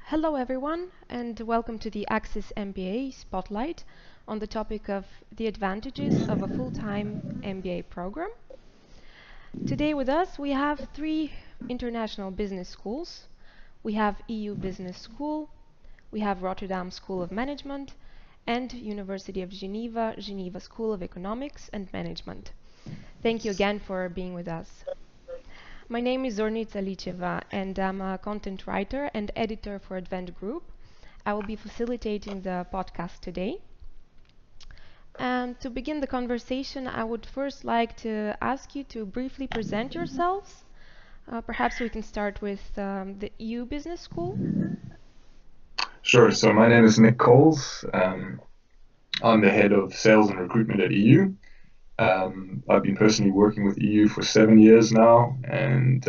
Hello, everyone, and welcome to the Axis MBA Spotlight on the topic of the advantages of a full-time MBA program. Today with us, we have three international business schools. We have EU Business School, we have Rotterdam School of Management, and University of Geneva, Geneva School of Economics and Management. Thank you again for being with us. My name is Zornica Licheva, and I'm a content writer and editor for Advent Group. I will be facilitating the podcast today. And to begin the conversation, I would first like to ask you to briefly present yourselves. Perhaps we can start with the EU Business School. Sure. So my name is Nick Cowles. I'm the head of sales and recruitment at EU. I've been personally working with EU for 7 years now, and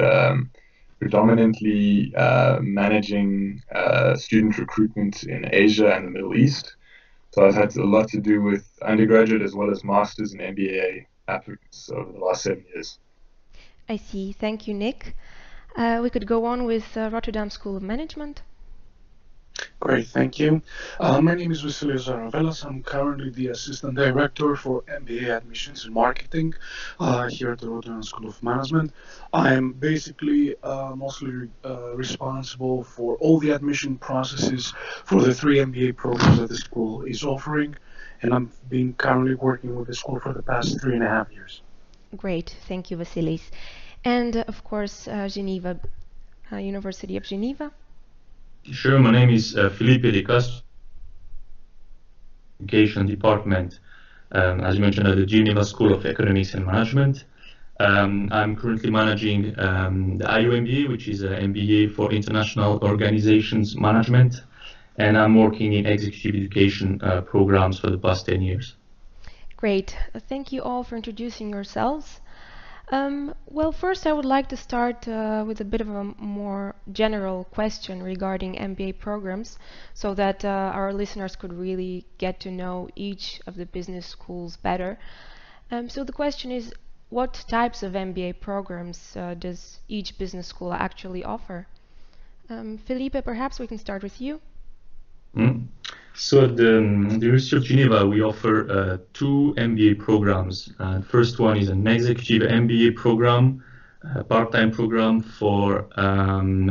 predominantly managing student recruitment in Asia and the Middle East. So I've had a lot to do with undergraduate as well as masters and MBA applicants over the last 7 years. I see. Thank you, Nick. We could go on with Rotterdam School of Management. Great, thank you. My name is Vasileios Zaravellas. I'm currently the Assistant Director for MBA Admissions and Marketing here at the Rotterdam School of Management. I am basically mostly responsible for all the admission processes for the three MBA programs that the school is offering, and I've been currently working with the school for the past 3.5 years. Great. Thank you, Vasilis. And of course, Geneva, University of Geneva. Sure, my name is Philippe de Castro, Education Department, as you mentioned, at the Geneva School of Economics and Management. I'm currently managing the IU MBA, which is an MBA for International Organizations Management, and I'm working in executive education programs for the past 10 years. Great. Thank you all for introducing yourselves. Well, first I would like to start with a bit of a more general question regarding MBA programs so that our listeners could really get to know each of the business schools better. So the question is, what types of MBA programs does each business school actually offer? Philippe, perhaps we can start with you. So at the University of Geneva, we offer two MBA programs. First one is an executive MBA program, a part-time program for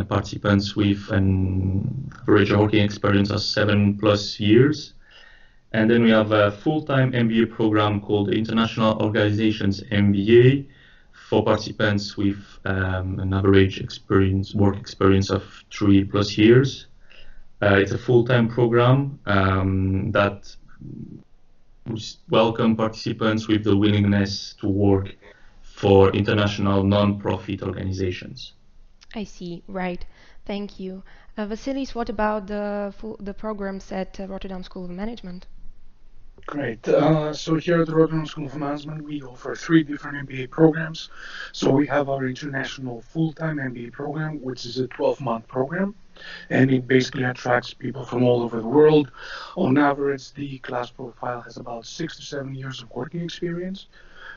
participants with an average working experience of 7+ years. And then we have a full-time MBA program called the International Organizations MBA for participants with an average work experience of 3+ years. It's a full-time program that welcome participants with the willingness to work for international non-profit organizations. I see, right. Thank you. Vasilis, what about the programs at Rotterdam School of Management? Great. So here at the Rotterdam School of Management, we offer three different MBA programs. So we have our International Full-Time MBA program, which is a 12-month program, and it basically attracts people from all over the world. On average, the class profile has about 6 to 7 years of working experience.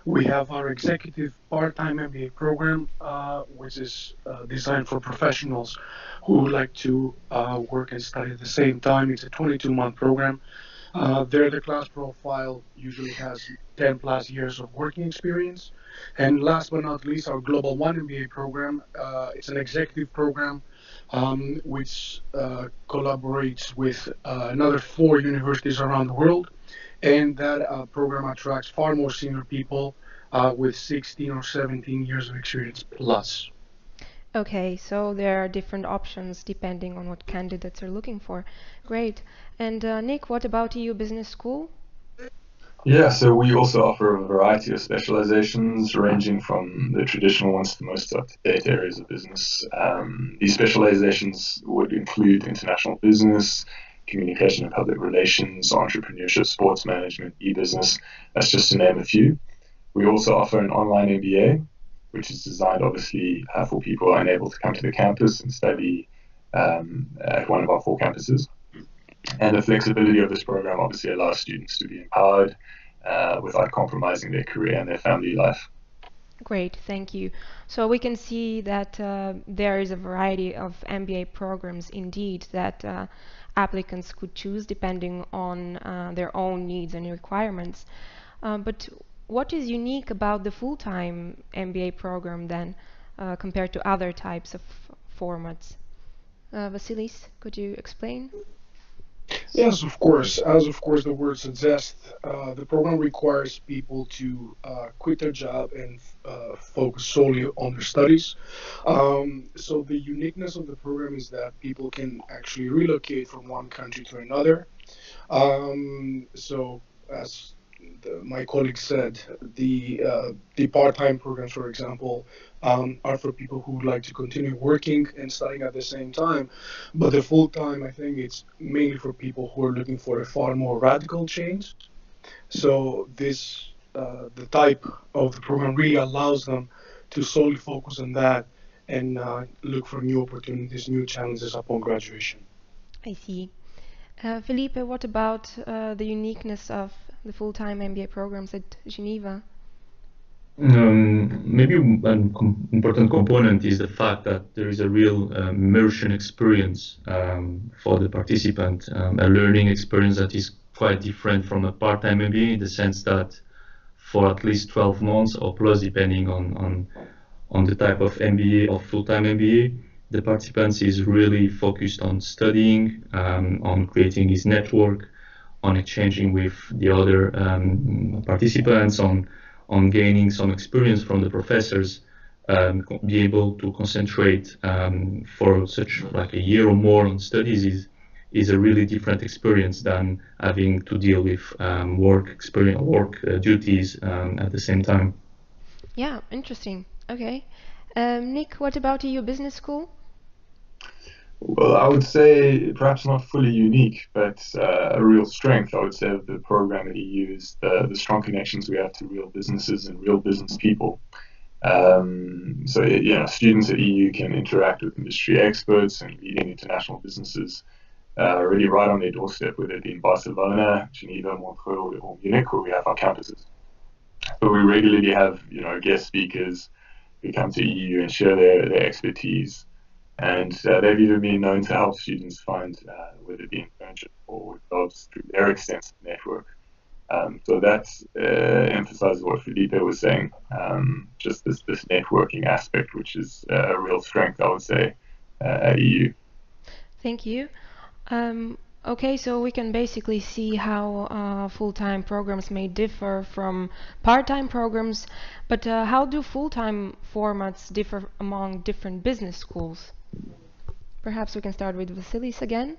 We have our Executive Part-Time MBA program, which is designed for professionals who would like to work and study at the same time. It's a 22-month program. There, the class profile usually has 10+ years of working experience. And last but not least, our Global One MBA program. It's an executive program which collaborates with another 4 universities around the world. And that program attracts far more senior people with 16 or 17 years of experience plus. Okay, so there are different options depending on what candidates are looking for. Great. And Nick, what about EU Business School? Yeah, so we also offer a variety of specializations ranging from the traditional ones to the most up-to-date areas of business. These specializations would include international business, communication and public relations, entrepreneurship, sports management, e-business. That's just to name a few. We also offer an online MBA, which is designed obviously for people unable to come to the campus and study at one of our 4 campuses. And the flexibility of this program obviously allows students to be empowered without compromising their career and their family life. Great, thank you. So we can see that there is a variety of MBA programs indeed that applicants could choose depending on their own needs and requirements. But what is unique about the full-time MBA program then compared to other types of formats? Vasilis, could you explain? Yes, of course. As of course the word suggests, the program requires people to quit their job and focus solely on their studies. So the uniqueness of the program is that people can actually relocate from one country to another. So as my colleague said, the part-time programs, for example, are for people who would like to continue working and studying at the same time. But the full-time, I think, it's mainly for people who are looking for a far more radical change. So the type of the program really allows them to solely focus on that and look for new opportunities, new challenges upon graduation. I see. Philippe, what about the uniqueness of the full-time MBA programs at Geneva? Maybe an important component is the fact that there is a real immersion experience for the participant, a learning experience that is quite different from a part-time MBA in the sense that for at least 12 months or plus, depending on the type of MBA or full-time MBA, the participants is really focused on studying, on creating his network, on exchanging with the other participants, on gaining some experience from the professors, be able to concentrate for such like a year or more on studies is a really different experience than having to deal with work duties at the same time. Yeah, interesting. Okay. Nick, what about EU Business School? Well, I would say perhaps not fully unique, but a real strength, I would say, of the program at EU is the strong connections we have to real businesses and real business people. So, students at EU can interact with industry experts and leading international businesses really right on their doorstep, whether it be in Barcelona, Geneva, Montreux, or Munich, where we have our campuses. But we regularly have, guest speakers who come to EU and share their expertise. And they've even been known to help students find whether it be internship or jobs through their extensive network. So that emphasizes what Philippe was saying, just this networking aspect, which is a real strength, I would say, at EU. Thank you. Okay, so we can basically see how full-time programs may differ from part-time programs, but how do full-time formats differ among different business schools? Perhaps we can start with Vasilis again.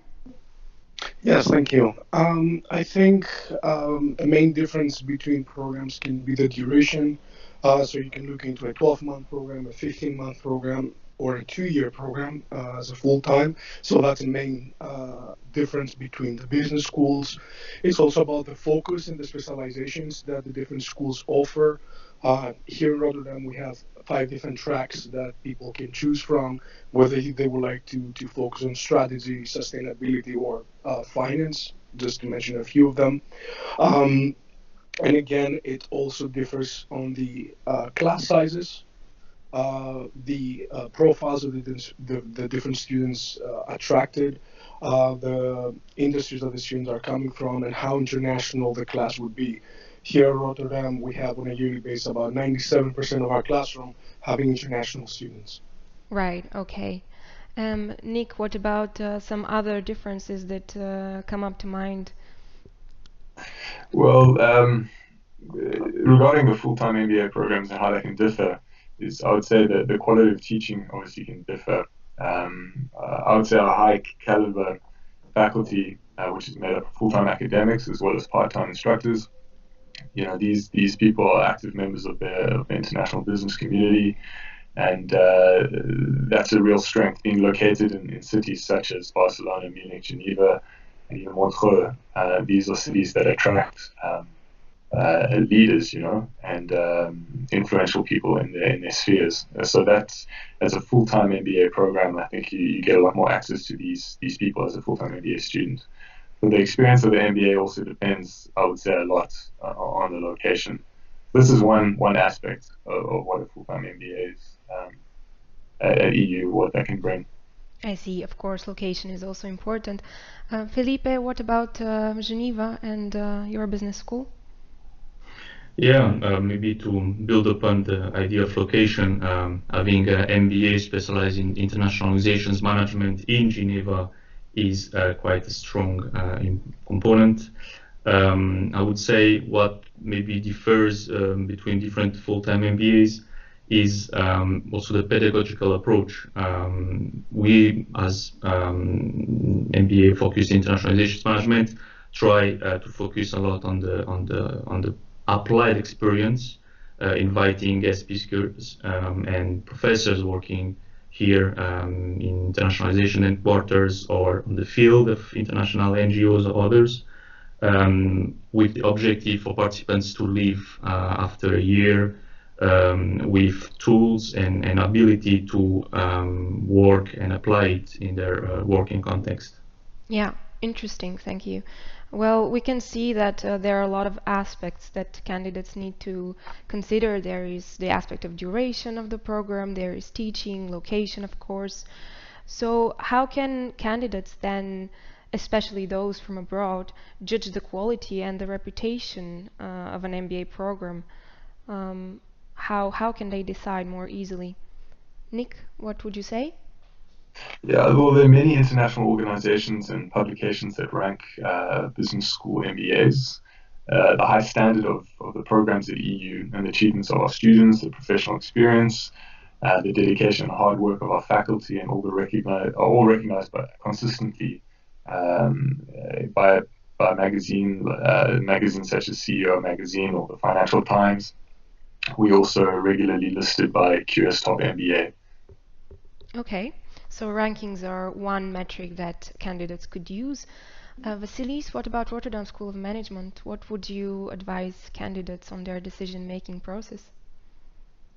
Yes, thank you. I think a main difference between programs can be the duration. So you can look into a 12-month program, a 15-month program, or a 2-year program as a full-time. So that's the main difference between the business schools. It's also about the focus and the specializations that the different schools offer. Here in Rotterdam, we have 5 different tracks that people can choose from, whether they would like to focus on strategy, sustainability, or finance, just to mention a few of them. And again, it also differs on the class sizes, the profiles of the different students attracted, the industries that the students are coming from, and how international the class would be. Here in Rotterdam, we have on a yearly basis about 97% of our classroom having international students. Right, okay. Nick, what about some other differences that come up to mind? Well, regarding the full-time MBA programs and how they can differ, I would say that the quality of teaching obviously can differ. I would say our high caliber faculty, which is made up of full-time academics as well as part-time instructors, these people are active members of the international business community, and that's a real strength. Being located in cities such as Barcelona, Munich, Geneva, and even Montreux, these are cities that attract leaders, and influential people in their spheres. So that's as a full-time MBA program, I think you get a lot more access to these people as a full-time MBA student. But the experience of the MBA also depends, I would say, a lot on the location. this is one aspect of what a full-time MBA is at EU, what that can bring. I see. Of course, location is also important. Philippe, what about Geneva and your business school? Yeah, maybe to build upon the idea of location, having an MBA specialized in international organizations management in Geneva is quite a strong component. I would say what maybe differs between different full-time MBAs is also the pedagogical approach. We, as MBA focused international organizations management, try to focus a lot on the applied experience, inviting guest speakers and professors working here in internationalization headquarters or on the field of international NGOs or others, with the objective for participants to leave after a year with tools and ability to work and apply it in their working context. Yeah, interesting. Thank you. Well, we can see that there are a lot of aspects that candidates need to consider. There is the aspect of duration of the program, there is teaching, location, of course. So how can candidates then, especially those from abroad, judge the quality and the reputation of an MBA program? How can they decide more easily? Nick, what would you say? Yeah, well, there are many international organizations and publications that rank business school MBAs. The high standard of the programs at EU and the achievements of our students, the professional experience, the dedication and hard work of our faculty, and all recognized consistently by magazines such as CEO Magazine or the Financial Times. We also are regularly listed by QS Top MBA. Okay, so rankings are one metric that candidates could use. Vasileios, what about Rotterdam School of Management? What would you advise candidates on their decision-making process?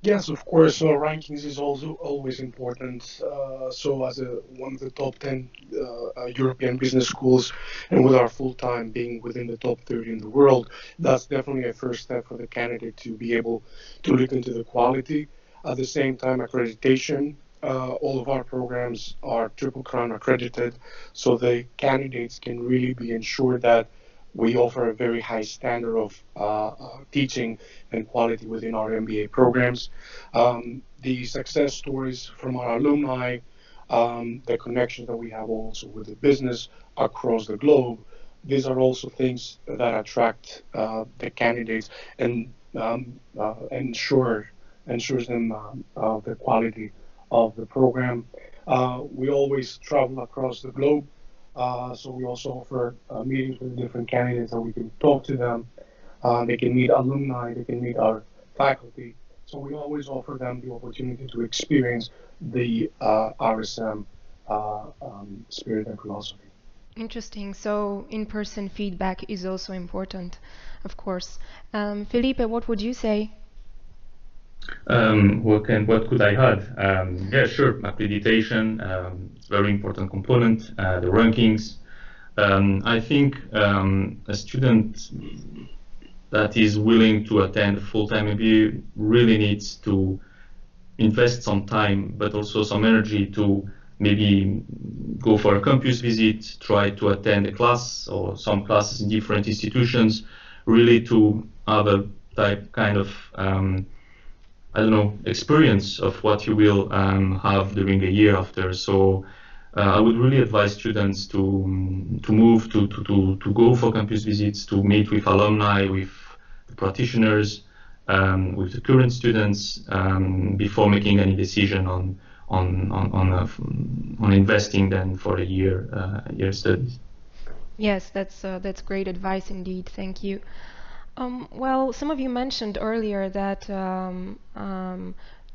Yes, of course. Rankings is also always important. So, as one of the top 10 European business schools, and with our full-time being within the top 30 in the world, that's definitely a first step for the candidate to be able to look into the quality. At the same time, accreditation. All of our programs are Triple Crown accredited, so the candidates can really be ensured that we offer a very high standard of teaching and quality within our MBA programs. The success stories from our alumni, the connections that we have also with the business across the globe, these are also things that attract the candidates and ensures them the quality of the program. We always travel across the globe. So we also offer meetings with different candidates and we can talk to them. They can meet alumni, they can meet our faculty. So we always offer them the opportunity to experience the RSM spirit and philosophy. Interesting. So in-person feedback is also important, of course. Philippe, what would you say? What could I add? Yeah, sure. Accreditation, it's a very important component. The rankings. I think a student that is willing to attend a full-time MBA really needs to invest some time, but also some energy to maybe go for a campus visit, try to attend a class or some classes in different institutions, really to have a kind of I don't know, experience of what you will have during a year after. So I would really advise students to move to go for campus visits, to meet with alumni, with the practitioners, with the current students before making any decision on investing then for a year studies. Yes, that's great advice indeed. Thank you. Well, some of you mentioned earlier that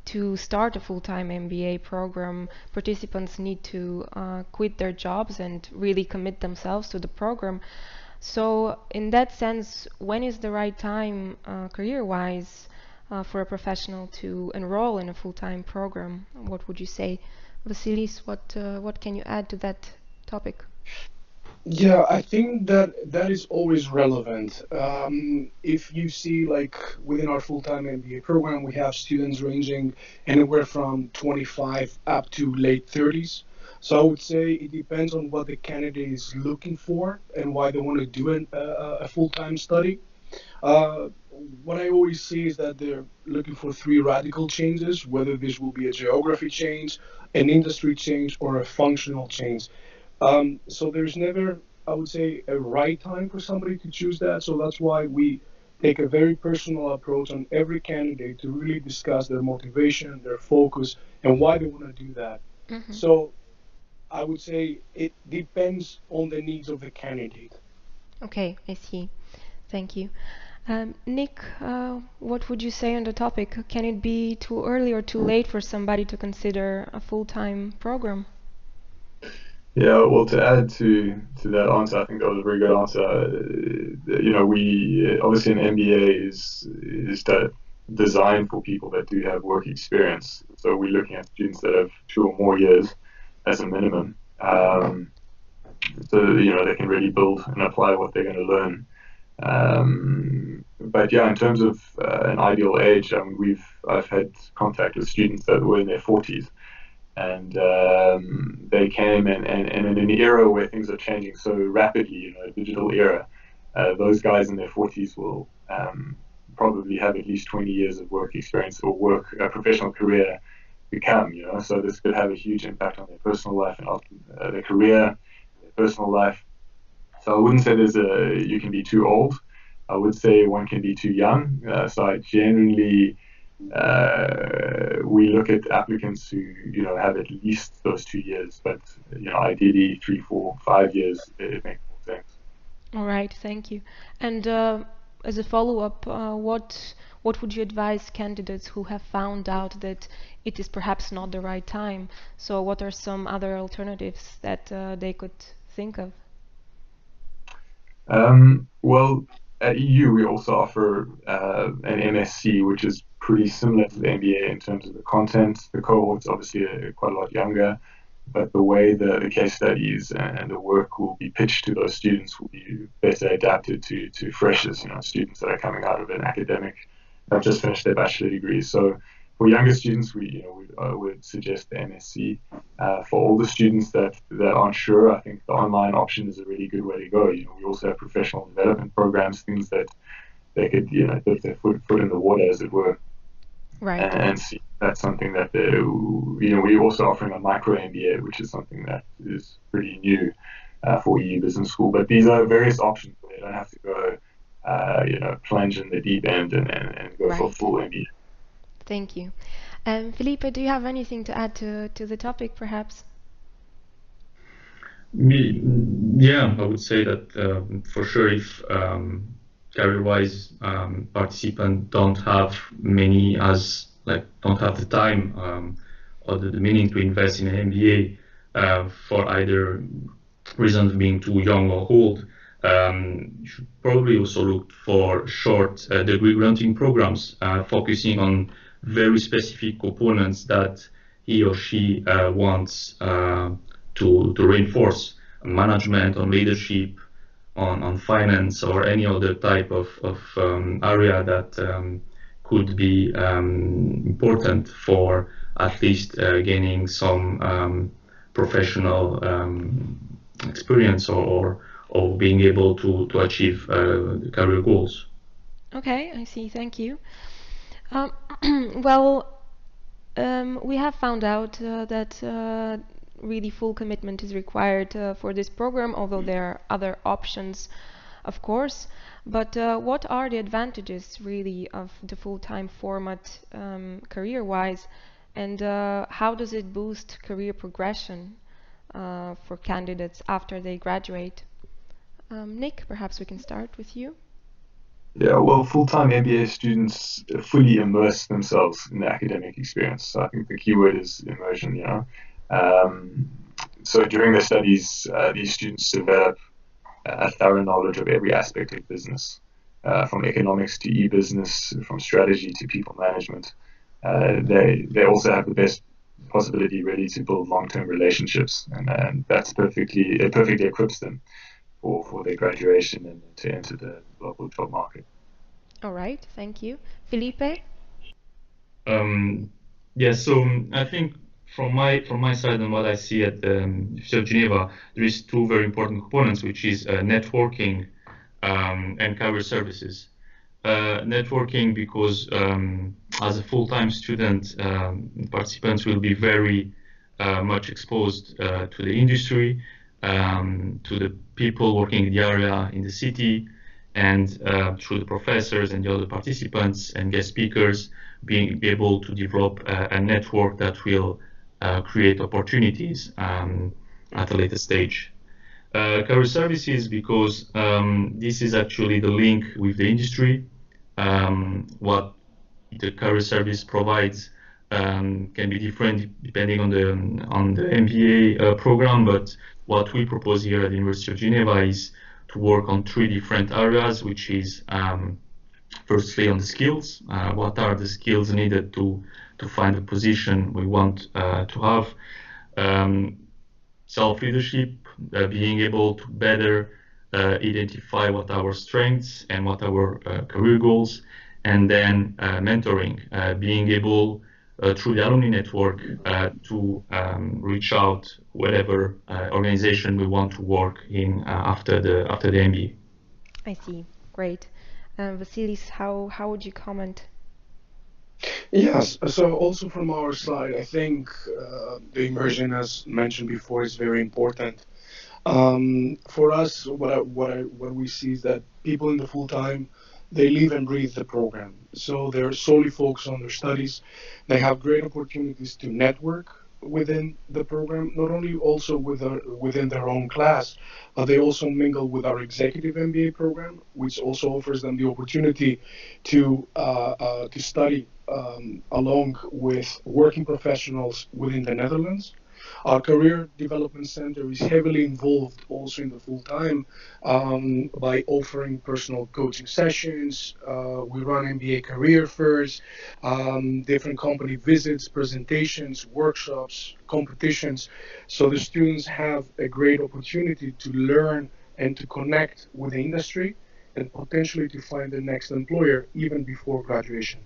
to start a full-time MBA program, participants need to quit their jobs and really commit themselves to the program. So in that sense, when is the right time, career-wise, for a professional to enroll in a full-time program? What would you say? Vasileios, what can you add to that topic? Yeah, I think that is always relevant. If you see, like within our full-time MBA program, we have students ranging anywhere from 25 up to late 30s. So I would say it depends on what the candidate is looking for and why they want to do a full-time study. Uh, what I always see is that they're looking for three radical changes, whether this will be a geography change, an industry change, or a functional change. So there's never, I would say, a right time for somebody to choose that. So that's why we take a very personal approach on every candidate to really discuss their motivation, their focus, and why they want to do that. Hmm. So I would say it depends on the needs of the candidate. Okay, I see. Thank you. Nick, what would you say on the topic? Can it be too early or too late for somebody to consider a full-time program? Yeah, well, to add to that answer, I think that was a very good answer. We obviously an MBA is designed for people that do have work experience. So we're looking at students that have 2 or more years as a minimum. So they can really build and apply what they're going to learn. But yeah, in terms of an ideal age, I mean, I've had contact with students that were in their 40s, and they came and in an era where things are changing so rapidly, a digital era, those guys in their 40s will probably have at least 20 years of work experience or work a professional career become, so this could have a huge impact on their personal life and their career, their personal life. So I wouldn't say you can be too old. I would say one can be too young. So I generally we look at applicants who have at least those 2 years, but ideally 3, 4, 5 years. It makes more sense. All right, thank you. And as a follow-up, what would you advise candidates who have found out that it is perhaps not the right time? So what are some other alternatives that they could think of? Well, at EU we also offer an MSc, which is pretty similar to the MBA in terms of the content. The cohort's obviously quite a lot younger, but the way the case studies and the work will be pitched to those students will be better adapted to freshers, students that are coming out of an academic, have just finished their bachelor degrees. So for younger students, we would suggest the MSc. For older students that aren't sure, I think the online option is a really good way to go. We also have professional development programs, things that they could dip their foot in the water, as it were, Right. and see. That's something that we're also offering a micro MBA, which is something that is pretty new for EU Business School. But these are various options. They don't have to go, plunge in the deep end and go for Right. full MBA. Thank you. Philippe, do you have anything to add to the topic, perhaps? Yeah, I would say that for sure, if career-wise participants don't have don't have the time or the meaning to invest in an MBA for either reasons being too young or old, you should probably also look for short degree granting programs focusing on very specific components that he or she wants to reinforce: management, on leadership, on finance, or any other type of area that could be important for at least gaining some professional experience or being able to achieve career goals. Okay, I see. Thank you. Um, well, we have found out that really full commitment is required for this program, although there are other options, of course. But what are the advantages really of the full-time format career-wise, and how does it boost career progression for candidates after they graduate? Nick, perhaps we can start with you. Yeah, well, full-time MBA students fully immerse themselves in the academic experience. So I think the key word is immersion. Um, so during their studies, these students develop a thorough knowledge of every aspect of business, from economics to e-business, from strategy to people management. They also have the best possibility really to build long-term relationships, and it perfectly equips them for their graduation and to enter the local job market. All right, thank you. Philippe? Yeah, so I think from my side and what I see at the University of Geneva, there is two very important components, which is networking and career services. Networking because as a full-time student, participants will be very much exposed to the industry, to the people working in the area, in the city, and through the professors and the other participants and guest speakers, be able to develop a network that will create opportunities at a later stage. Career services because this is actually the link with the industry. What the career service provides can be different depending on the MBA program, but what we propose here at the University of Geneva is to work on three different areas, which is firstly on the skills. What are the skills needed to find the position we want to have? Self-leadership, being able to better identify what our strengths and what our career goals, and then mentoring, being able through the alumni network to reach out whatever organization we want to work in after the MBA. I see. Great. Vasileios, how would you comment? Yes, so also from our side, I think the immersion, as mentioned before, is very important. For us, what we see is that people in the full time, they live and breathe the program. So they're solely focused on their studies. They have great opportunities to network within the program, not only also within their own class, but they also mingle with our executive MBA program, which also offers them the opportunity to study along with working professionals within the Netherlands. Our Career Development Center is heavily involved also in the full time by offering personal coaching sessions. We run MBA career fairs, different company visits, presentations, workshops, competitions. So the students have a great opportunity to learn and to connect with the industry and potentially to find the next employer even before graduation.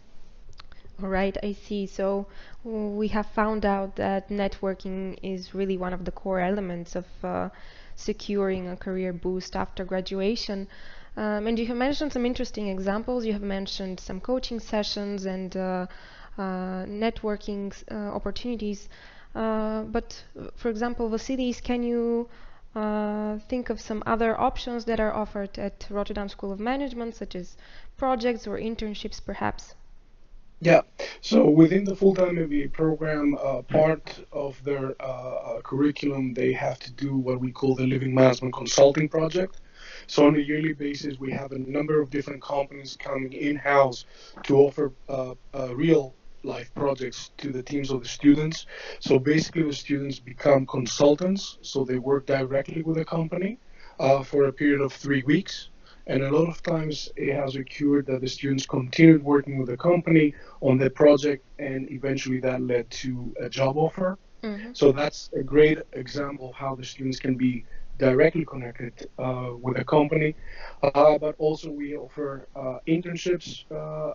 All right, I see. So we have found out that networking is really one of the core elements of securing a career boost after graduation. And you have mentioned some interesting examples. You have mentioned some coaching sessions and networking opportunities. But for example, Vasileios, can you think of some other options that are offered at Rotterdam School of Management, such as projects or internships, perhaps? Yeah, so within the full-time MBA program, part of their curriculum, they have to do what we call the Living Management Consulting Project. So on a yearly basis, we have a number of different companies coming in-house to offer real life projects to the teams of the students. So basically, the students become consultants, so they work directly with the company for a period of 3 weeks. And a lot of times it has occurred that the students continued working with the company on the project, and eventually that led to a job offer. Mm-hmm. So that's a great example of how the students can be directly connected with a company. But also we offer internships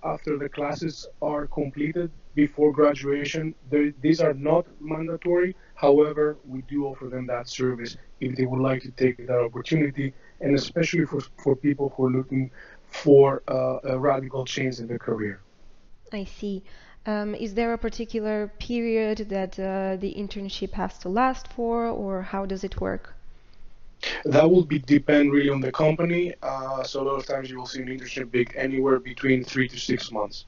after the classes are completed before graduation. These are not mandatory. However, we do offer them that service if they would like to take that opportunity, and especially for people who are looking for a radical change in their career. I see. Is there a particular period that the internship has to last for, or how does it work? That will depend really on the company. So a lot of times you will see an internship big anywhere between 3 to 6 months.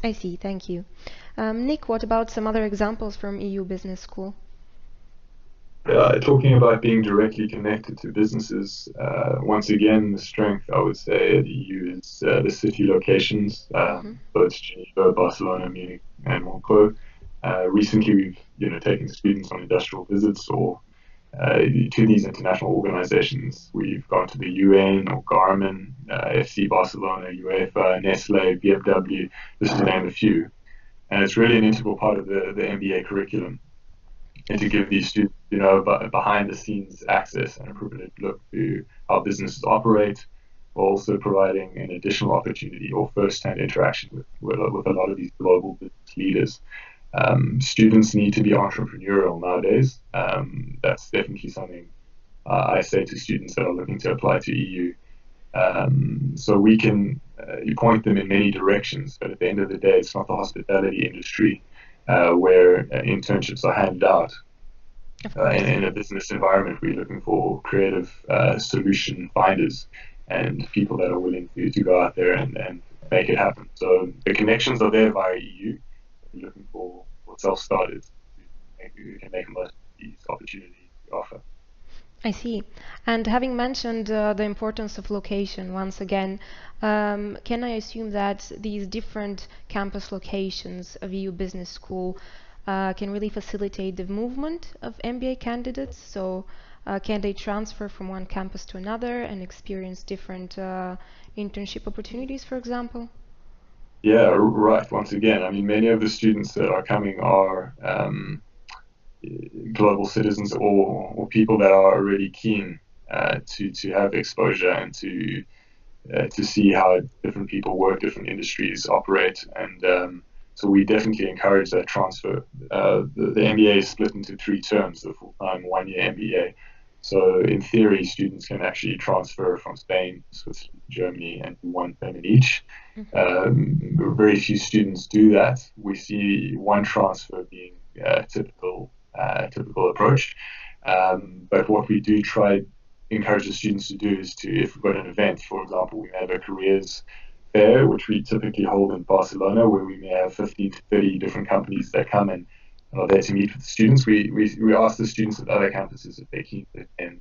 I see, thank you. Nick, what about some other examples from EU Business School? Talking about being directly connected to businesses, once again, the strength, I would say, at EU is the city locations, both Geneva, Barcelona, Munich, and Monaco. Recently, we've taken students on industrial visits or to these international organizations. We've gone to the UN or Garmin, FC Barcelona, UEFA, Nestle, BMW, just to name a few. And it's really an integral part of the MBA curriculum. and to give these students, behind the scenes access and a privileged look to how businesses operate, while also providing an additional opportunity or first-hand interaction with a lot of these global business leaders. Students need to be entrepreneurial nowadays. That's definitely something I say to students that are looking to apply to EU. So we can you point them in many directions, but at the end of the day, it's not the hospitality industry where internships are handed out. In a business environment, we're looking for creative solution finders and people that are willing to go out there and make it happen. So the connections are there via EU. We're looking for self-starters who can make the most of these opportunities we offer. I see. And having mentioned the importance of location once again, can I assume that these different campus locations of EU Business School can really facilitate the movement of MBA candidates? So can they transfer from one campus to another and experience different internship opportunities, for example? Yeah, right. Once again, I mean, many of the students that are coming are global citizens or people that are already keen to have exposure and to see how different people work, different industries operate, and so we definitely encourage that transfer. The MBA is split into 3 terms: the full-time 1-year MBA. So in theory, students can actually transfer from Spain, Switzerland, Germany, and 1 term in each. Very few students do that. We see one transfer being typical approach. But what we do try encourage the students to do is if we've got an event, for example, we have a careers fair, which we typically hold in Barcelona, where we may have 15 to 30 different companies that come and are there to meet with the students. We ask the students at other campuses if they're keen to attend,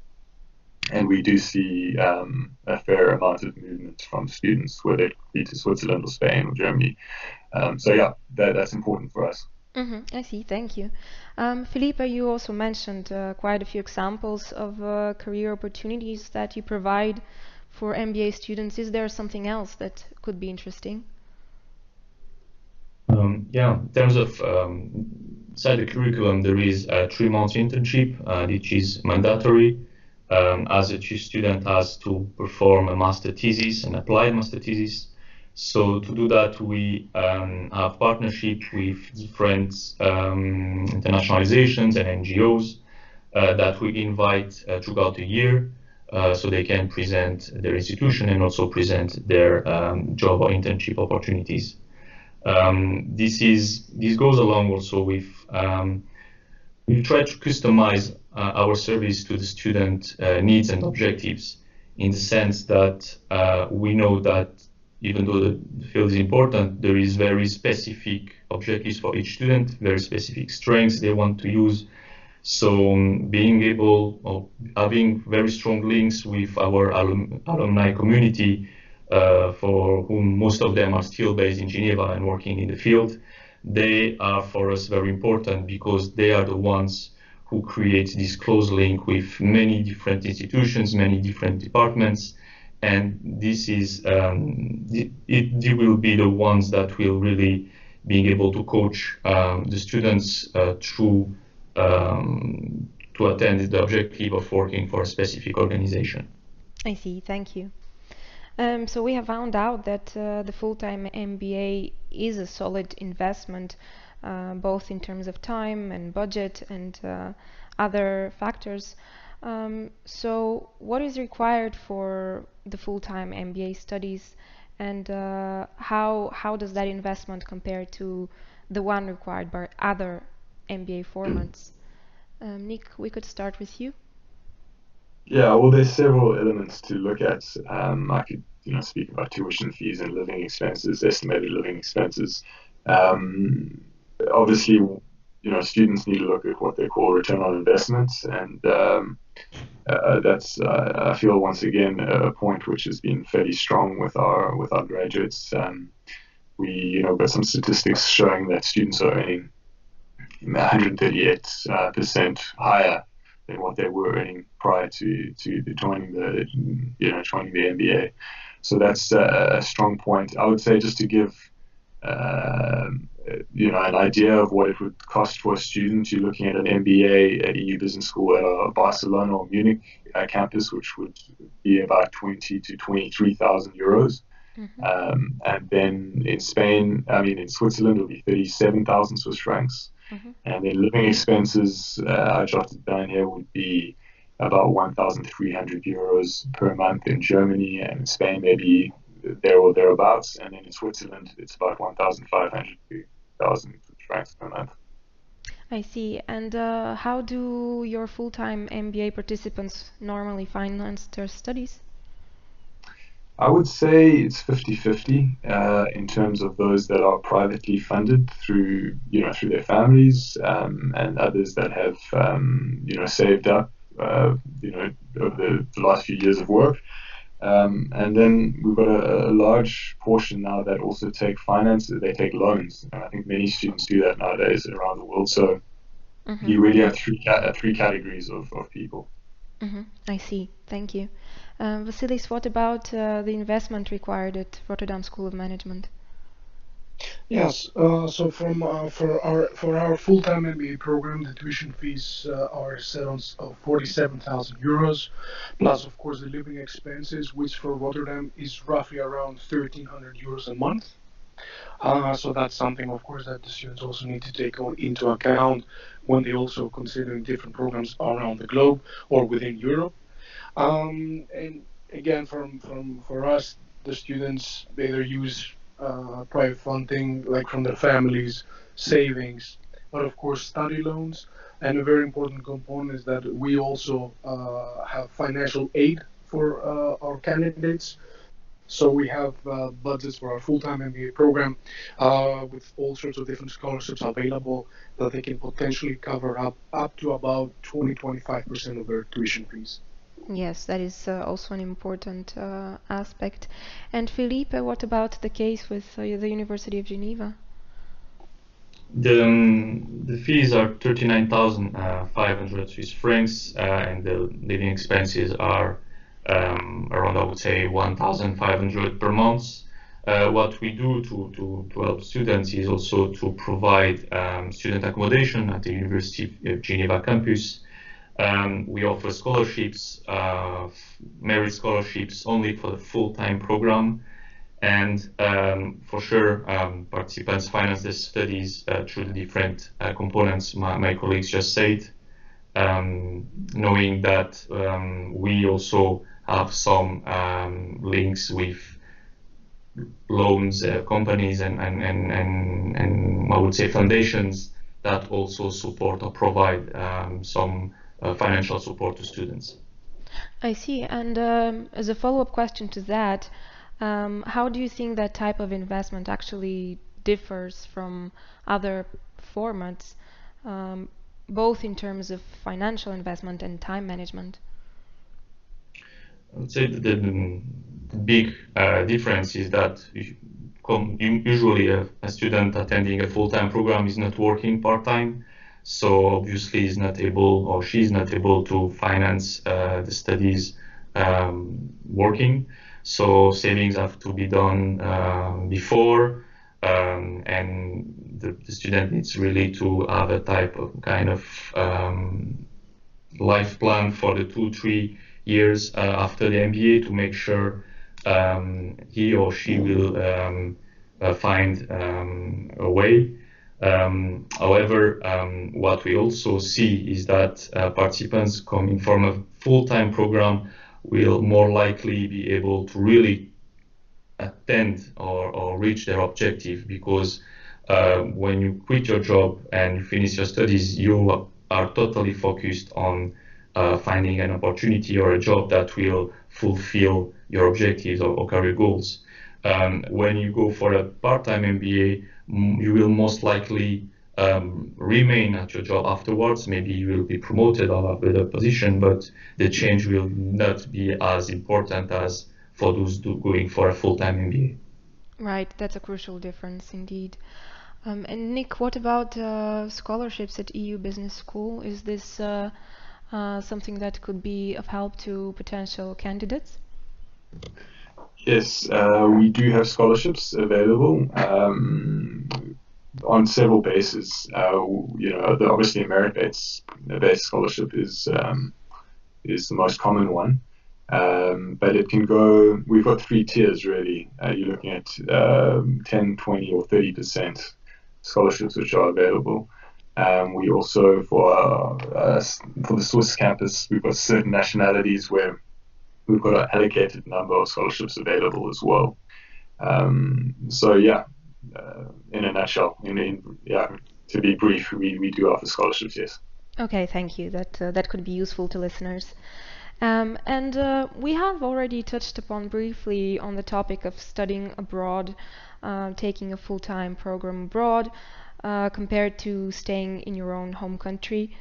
and we do see a fair amount of movement from students, whether it be to Switzerland or Spain or Germany. So yeah, that's important for us. I see, thank you. Philippe, you also mentioned quite a few examples of career opportunities that you provide for MBA students. Is there something else that could be interesting? Yeah, in terms of inside the curriculum, there is a 3-month internship, which is mandatory, as a student has to perform a master thesis, an applied master thesis. So to do that, we have partnership with different internationalizations and NGOs that we invite throughout the year, so they can present their institution and also present their job or internship opportunities. This goes along also with we try to customize our service to the student needs and objectives, in the sense that we know that even though the field is important, there is very specific objectives for each student, very specific strengths they want to use. So being able or having very strong links with our alumni community, for whom most of them are still based in Geneva and working in the field, they are for us very important, because they are the ones who create this close link with many different institutions, many different departments, and this is they will be the ones that will really being able to coach the students through to attend the objective of working for a specific organization. I see, thank you. So we have found out that the full-time MBA is a solid investment, both in terms of time and budget and other factors. So what is required for the full-time MBA studies, and how does that investment compare to the one required by other MBA formats? Nick, we could start with you. Yeah, well, there's several elements to look at. I could, speak about tuition fees and living expenses, estimated living expenses. Obviously, students need to look at what they call return on investments, and that's I feel once again a point which has been fairly strong with our graduates. We got some statistics showing that students are earning 138% higher than what they were earning prior to joining the MBA. So that's a strong point. I would say, just to give an idea of what it would cost for a student, you're looking at an MBA at EU Business School at a Barcelona or Munich campus, which would be about 20 to 23,000 euros. And then in Switzerland, it'll be 37,000 Swiss francs. And then living expenses, I jotted down here, would be about 1,300 euros per month in Germany, and in Spain, maybe there or thereabouts. And then in Switzerland, it's about 1,500 to 1,000 francs per month. I see. And how do your full-time MBA participants normally finance their studies? I would say it's 50-50 in terms of those that are privately funded through their families, and others that have saved up over the last few years of work. And then we've got a large portion now that also take finance. They take loans, and I think many students do that nowadays around the world. So you really have three categories of people. I see. Thank you. Vasileios, what about the investment required at Rotterdam School of Management? Yes. So for our full-time MBA program, the tuition fees are set on 47,000 euros, plus of course the living expenses, which for Rotterdam is roughly around 1,300 euros a month. So that's something, of course, that the students also need to take into account when they also considering different programs around the globe or within Europe. And again, for us, the students, they either use private funding, like from their families, savings, but of course study loans. And a very important component is that we also have financial aid for our candidates. So we have budgets for our full-time MBA program with all sorts of different scholarships available that they can potentially cover up to about 20-25% of their tuition fees. Yes, that is also an important aspect. And Philippe, what about the case with the University of Geneva? The fees are 39,500 Swiss francs, and the living expenses are around, I would say, 1,500 per month. What we do to help students is also to provide student accommodation at the University of Geneva campus. We offer scholarships, merit scholarships only for the full-time program, and for sure participants finance their studies through the different components my colleagues just said, knowing that we also have some links with loans companies and I would say foundations that also support or provide some financial support to students. I see. And as a follow-up question to that, how do you think that type of investment actually differs from other formats, both in terms of financial investment and time management? I would say that the big difference is that usually a student attending a full-time program is not working part-time, so obviously is not able or she's not able to finance the studies working. So savings have to be done before, and the student needs really to have a type of kind of life plan for the 2-3 years after the MBA to make sure he or she will find a way. However, what we also see is that participants coming from a full-time program will more likely be able to really attend or reach their objective, because when you quit your job and you finish your studies, you are totally focused on finding an opportunity or a job that will fulfill your objectives or career goals. When you go for a part-time MBA, you will most likely remain at your job afterwards. Maybe you will be promoted or have a better position, but the change will not be as important as for those going for a full-time MBA. Right, that's a crucial difference indeed. And Nick, what about scholarships at EU Business School? Is this something that could be of help to potential candidates? Yes, we do have scholarships available. on several bases. Obviously merit-based scholarship is the most common one. But it can go, we've got three tiers really. You're looking at 10, 20 or 30% scholarships which are available. We also, for the Swiss campus, we've got certain nationalities where we've got an allocated number of scholarships available as well. In a nutshell, to be brief, we do offer scholarships, yes. Okay, thank you. That could be useful to listeners. We have already touched upon briefly on the topic of studying abroad, taking a full-time program abroad, compared to staying in your own home country.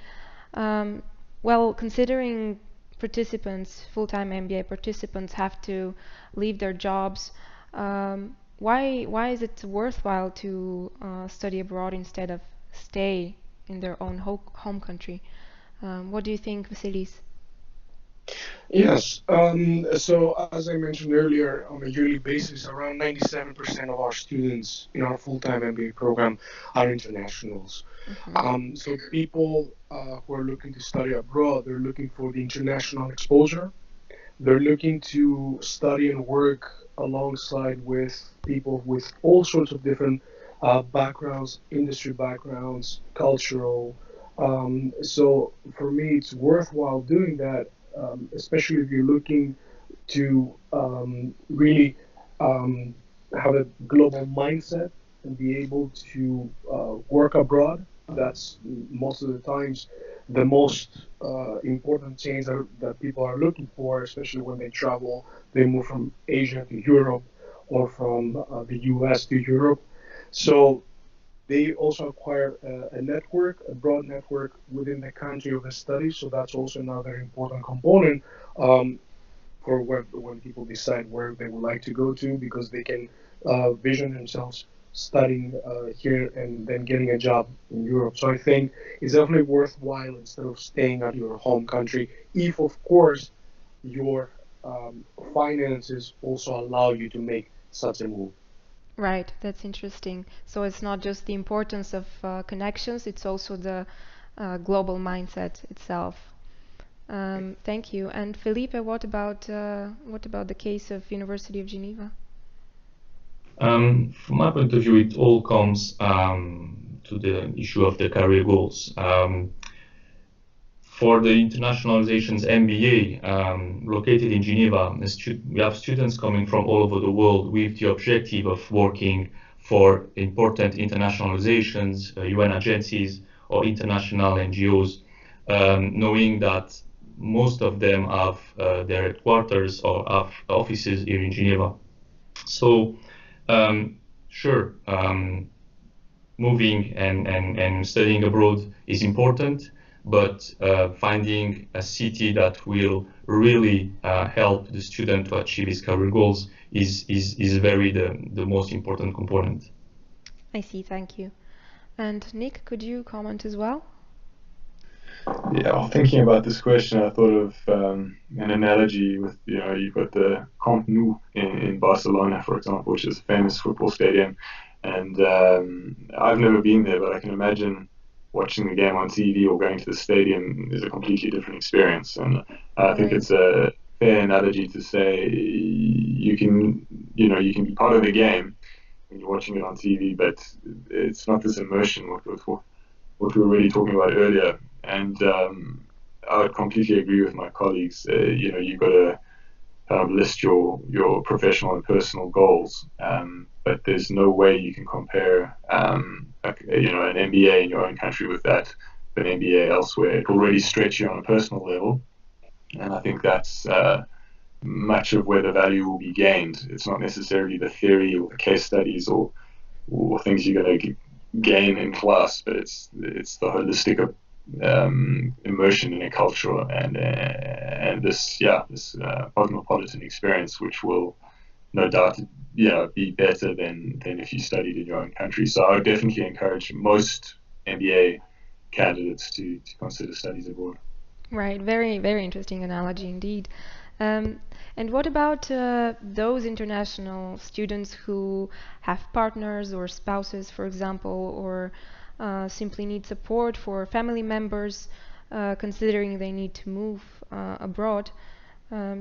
Considering full-time MBA participants have to leave their jobs, why is it worthwhile to study abroad instead of stay in their own home country? What do you think, Vasileios? Yes. So as I mentioned earlier, on a yearly basis, around 97% of our students in our full-time MBA program are internationals. So people who are looking to study abroad, they're looking for the international exposure. They're looking to study and work alongside with people with all sorts of different backgrounds, industry backgrounds, cultural. So for me, it's worthwhile doing that, especially if you're looking to really have a global mindset and be able to work abroad. That's most of the times the most important change that people are looking for, especially when they travel. They move from Asia to Europe or from the US to Europe. So they also acquire a network, a broad network within the country of the study. So that's also another important component for when people decide where they would like to go to, because they can vision themselves studying here and then getting a job in Europe. So I think it's definitely worthwhile instead of staying at your home country, if of course your finances also allow you to make such a move. Right, that's interesting. So it's not just the importance of connections, it's also the global mindset itself. Thank you. And Philippe, what about the case of University of Geneva? From my point of view, it all comes to the issue of the career goals. For the internationalizations MBA located in Geneva, we have students coming from all over the world with the objective of working for important internationalizations, UN agencies or international NGOs, knowing that most of them have their headquarters or have offices here in Geneva. So, sure, moving and studying abroad is important, but finding a city that will really help the student to achieve his career goals is very the most important component. I see, thank you. And Nick, could you comment as well? Yeah, well, thinking about this question, I thought of an analogy with, you've got the Camp Nou in Barcelona, for example, which is a famous football stadium. And I've never been there, but I can imagine watching the game on TV or going to the stadium is a completely different experience. And I think it's a fair analogy to say you can be part of the game when you're watching it on TV, but it's not this immersion, what we were really talking about earlier. And I would completely agree with my colleagues. You've got to kind of list your professional and personal goals, but there's no way you can compare, an MBA in your own country with that, an MBA elsewhere. It will really stretch you on a personal level, and I think that's much of where the value will be gained. It's not necessarily the theory or the case studies or things you're going to gain in class, but it's the holistic immersion in a culture and this cosmopolitan experience, which will no doubt be better than if you studied in your own country. So I would definitely encourage most MBA candidates to consider studies abroad. Right, very, very interesting analogy indeed. And And what about those international students who have partners or spouses, for example, or simply need support for family members, considering they need to move abroad?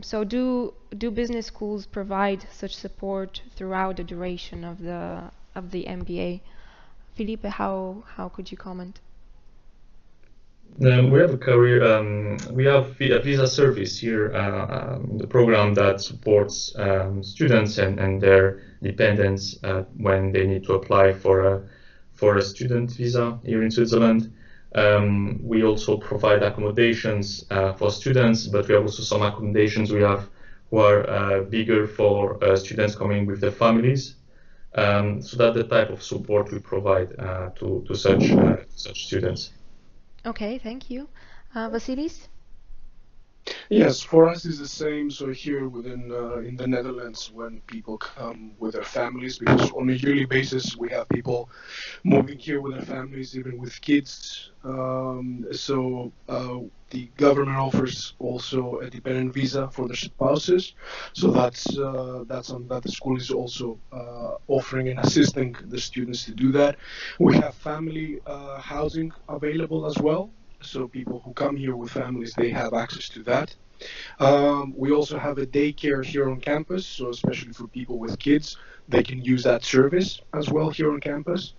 So do business schools provide such support throughout the duration of the MBA? Philippe, how could you comment? We have a career. We have a visa service here, the program that supports students and their dependents when they need to apply for a student visa here in Switzerland. We also provide accommodations for students, but we have also some accommodations we have who are bigger for students coming with their families. So that's the type of support we provide to such students. Okay, thank you. Vasilis? Yes, for us it's the same. So here within in the Netherlands, when people come with their families, because on a yearly basis we have people moving here with their families, even with kids. The government offers also a dependent visa for their spouses. So that's something that the school is also offering and assisting the students to do that. We have family housing available as well. So people who come here with families, they have access to that. We also have a daycare here on campus, so especially for people with kids, they can use that service as well here on campus.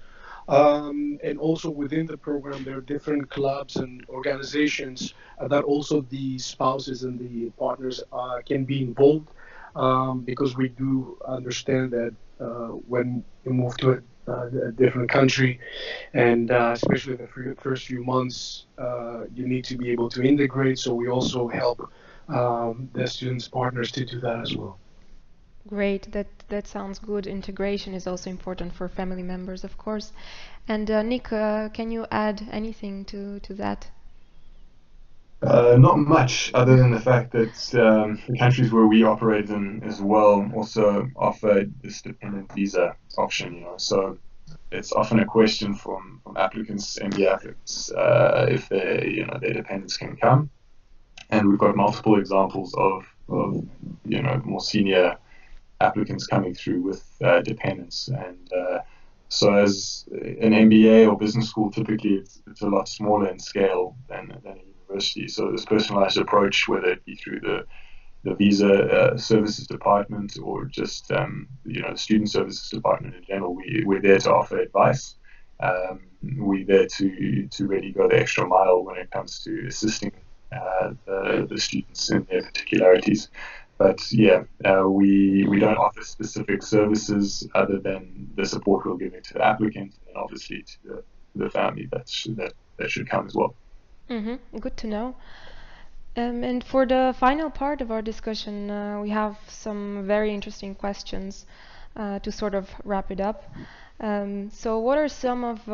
And also within the program, there are different clubs and organizations that also the spouses and the partners can be involved, because we do understand that when you move to a different country, and especially the first few months, you need to be able to integrate. So we also help the students' partners to do that as well. Great, that sounds good. Integration is also important for family members, of course. And Nick, can you add anything to that? Not much, other than the fact that the countries where we operate in as well also offer this dependent visa option. So it's often a question from applicants, MBA applicants, if their dependents can come, and we've got multiple examples of more senior applicants coming through with dependents, and so as an MBA or business school, typically it's a lot smaller in scale than a university. So this personalized approach, whether it be through the visa services department or just the student services department in general, we're there to offer advice. We're there to really go the extra mile when it comes to assisting the students in their particularities. But yeah, we don't offer specific services other than the support we're giving to the applicant and obviously to the family that should come as well. Good to know. And for the final part of our discussion, we have some very interesting questions to sort of wrap it up. So what are some of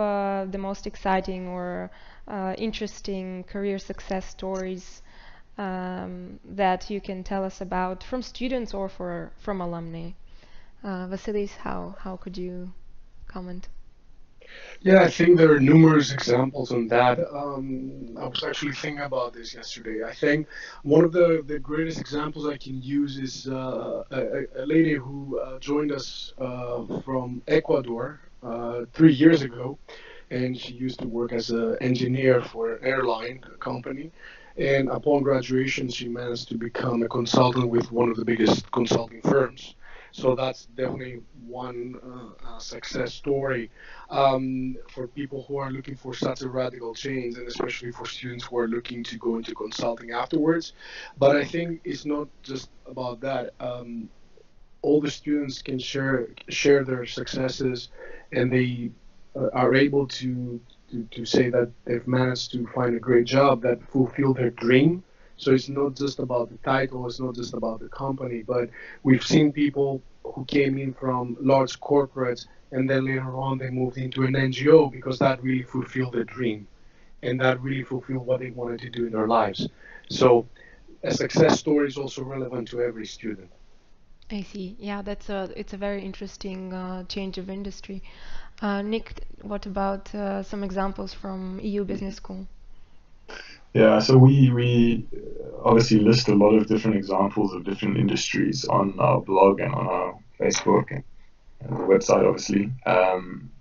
the most exciting or interesting career success stories that you can tell us about from students or from alumni? Vasilis, how could you comment? Yeah, I think there are numerous examples on that. I was actually thinking about this yesterday. I think one of the greatest examples I can use is a lady who joined us from Ecuador 3 years ago, and she used to work as an engineer for an airline company. And upon graduation, she managed to become a consultant with one of the biggest consulting firms. So that's definitely one success story for people who are looking for such a radical change, and especially for students who are looking to go into consulting afterwards. But I think it's not just about that. All the students can share their successes, and they are able to say that they've managed to find a great job that fulfill their dream. So it's not just about the title, it's not just about the company, but we've seen people who came in from large corporates and then later on they moved into an NGO because that really fulfilled their dream and that really fulfilled what they wanted to do in their lives. So a success story is also relevant to every student. I see. Yeah, it's a very interesting change of industry. Nick, what about some examples from EU Business School? Yeah, so we obviously list a lot of different examples of different industries on our blog and on our Facebook and the website, obviously.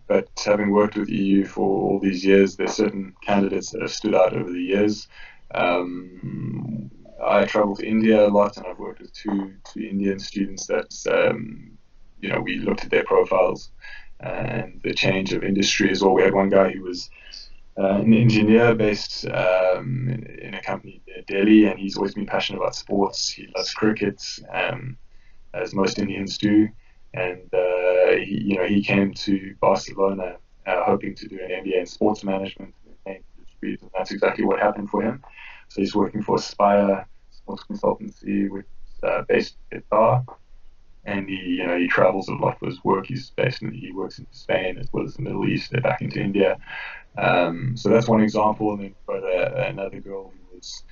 But having worked with EU for all these years, there's certain candidates that have stood out over the years. I travel to India a lot, and I've worked with two Indian students that we looked at their profiles and the change of industry as well. We had one guy who was an engineer based in a company near Delhi, and he's always been passionate about sports. He loves cricket, as most Indians do, and he came to Barcelona hoping to do an MBA in sports management, and that's exactly what happened for him. So he's working for Aspire Sports Consultancy, which is based in Qatar, and he travels a lot for his work. He works in Spain as well as the Middle East. They're back into India. So that's one example. And then we've got another girl who was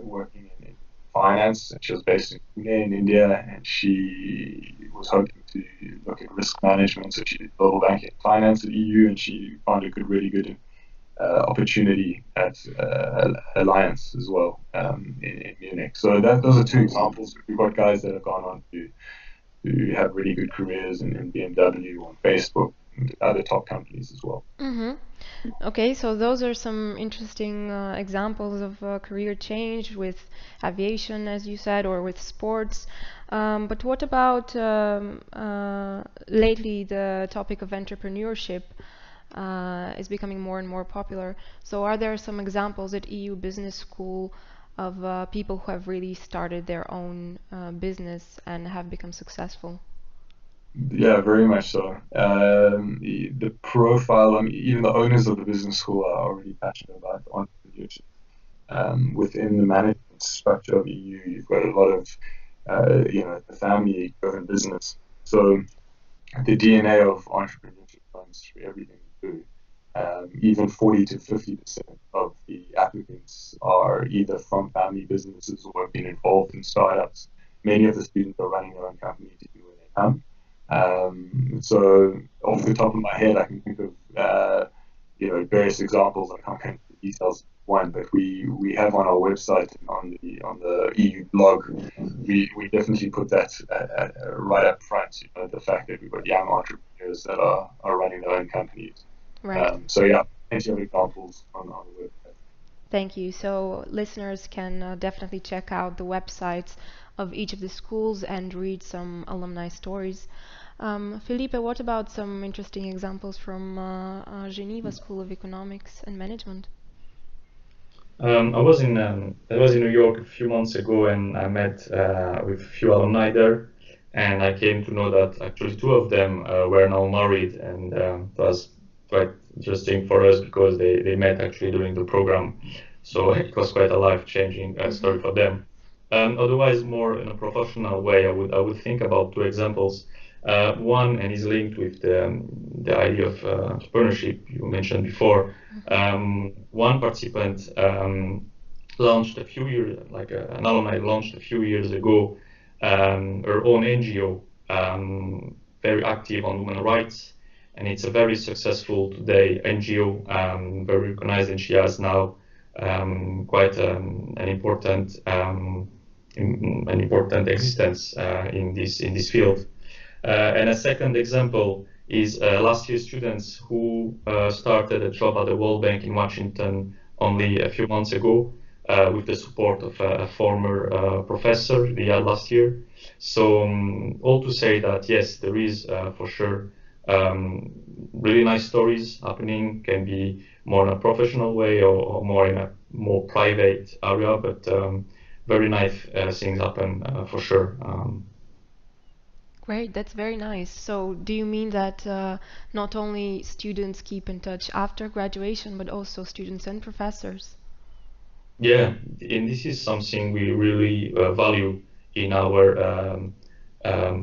working in finance, and she was based in Pune in India, and she was hoping to look at risk management. So she did global banking and finance at EU, and she found a really good opportunity at Alliance as well in Munich. So those are two examples. We've got guys that have gone on to have really good careers in BMW, on Facebook, and other top companies as well. Okay, so those are some interesting examples of career change with aviation, as you said, or with sports. But what about lately the topic of entrepreneurship is becoming more and more popular. So are there some examples at EU Business School of people who have really started their own business and have become successful? Yeah, very much so. The profile, even the owners of the business school are already passionate about entrepreneurship. Within the management structure of EU, you've got a lot of, the family-driven business. So the DNA of entrepreneurship runs through everything we do. Even 40 to 50% of the applicants are either from family businesses or have been involved in startups. Many of the students are running their own company to do when they come. So off the top of my head, I can think of various examples. I can't go into the details of one, but we have on our website and on the EU blog, we definitely put that right up front. The fact that we've got young entrepreneurs that are running their own companies. Right. So yeah, plenty of examples on the website. Thank you. So listeners can definitely check out the websites of each of the schools and read some alumni stories. Philippe, what about some interesting examples from Geneva School of Economics and Management? I was in New York a few months ago, and I met with a few alumni there, and I came to know that actually two of them were now married, and it was quite interesting for us because they met actually during the program, so it was quite a life-changing story for them. Otherwise, more in a professional way, I would think about two examples. One, and is linked with the idea of entrepreneurship you mentioned before. One participant launched a few years, an alumni launched a few years ago, her own NGO, very active on women's rights, and it's a very successful today NGO, very recognized, and she has now quite an important existence in this field. And a second example is last year's students who started a job at the World Bank in Washington only a few months ago with the support of a former professor they had last year. So all to say that yes, there is for sure really nice stories happening, can be more in a professional way or more in a more private area, but very nice things happen for sure. Great, that's very nice. So do you mean that not only students keep in touch after graduation, but also students and professors? Yeah, and this is something we really value in our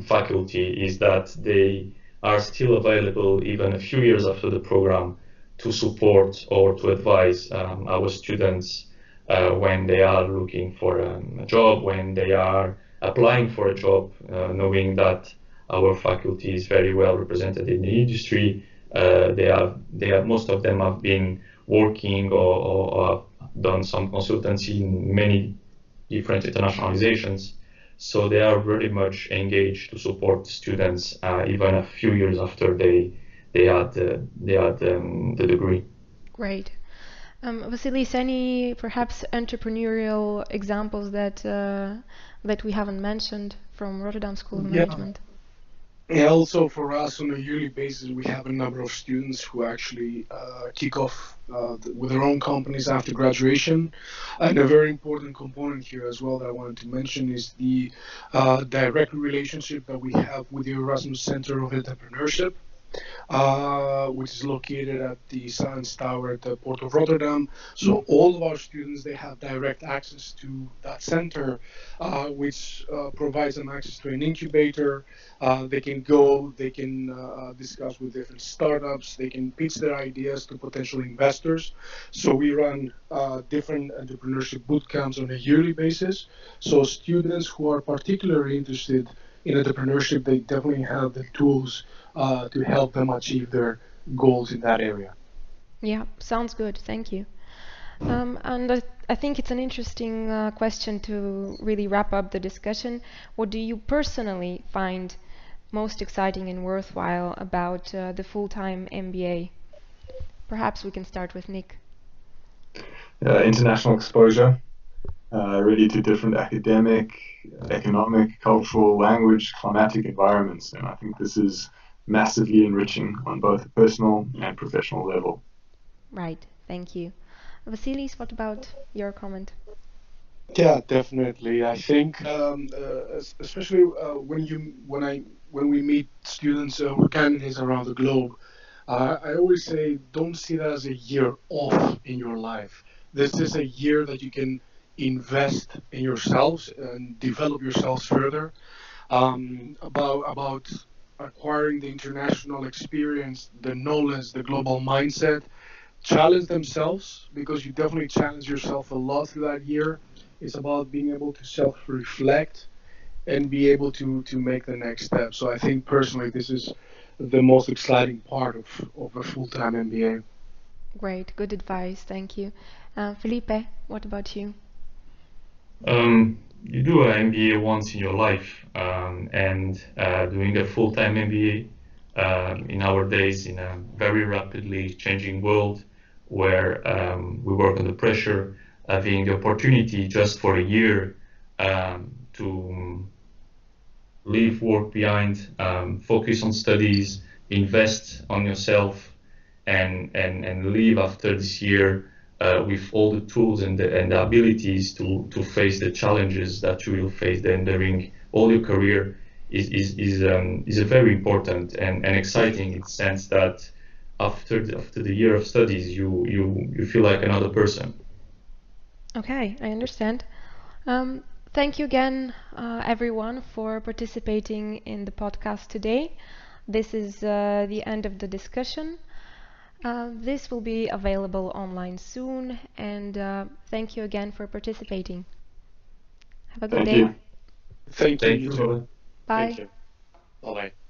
faculty, is that they are still available even a few years after the program to support or to advise our students when they are looking for a job, when they are applying for a job, knowing that our faculty is very well represented in the industry. Most of them have been working or done some consultancy in many different internationalizations. So they are very much engaged to support students even a few years after they had the degree. Great. Vasileios, any perhaps entrepreneurial examples that we haven't mentioned from Rotterdam School of Management? Yeah, also for us on a yearly basis, we have a number of students who actually kick off with their own companies after graduation. And a very important component here as well that I wanted to mention is the direct relationship that we have with the Erasmus Center of Entrepreneurship, which is located at the Science Tower at the Port of Rotterdam. So all of our students, they have direct access to that center, which provides them access to an incubator. They can go, they can discuss with different startups, they can pitch their ideas to potential investors. So we run different entrepreneurship boot camps on a yearly basis. So students who are particularly interested in entrepreneurship, they definitely have the tools to help them achieve their goals in that area. Yeah, sounds good. Thank you. And I think it's an interesting question to really wrap up the discussion. What do you personally find most exciting and worthwhile about the full-time MBA? Perhaps we can start with Nick. International exposure, really to different academic, economic, cultural, language, climatic environments. And I think this is massively enriching on both a personal and professional level. Right, thank you. Vasileios, what about your comment? Yeah, definitely. I think, especially when we meet students or candidates around the globe, I always say don't see that as a year off in your life. This is a year that you can invest in yourselves and develop yourselves further. About acquiring the international experience, the knowledge, the global mindset. Challenge themselves because you definitely challenge yourself a lot through that year. It's about being able to self-reflect and be able to make the next step. So I think personally this is the most exciting part of a full-time MBA. Great, good advice, thank you. Philippe, what about you? You do an MBA once in your life, and doing a full-time MBA in our days in a very rapidly changing world where we work under pressure, having the opportunity just for a year to leave work behind, focus on studies, invest on yourself, and leave after this year with all the tools and the abilities to face the challenges that you will face then during all your career is a very important and exciting in the sense that after the year of studies you feel like another person. Okay, I understand. Thank you again, everyone, for participating in the podcast today. This is the end of the discussion. This will be available online soon, and thank you again for participating. Have a good Thank day. you. Thank you. Thank You you. too. Bye. Thank you. Bye-bye.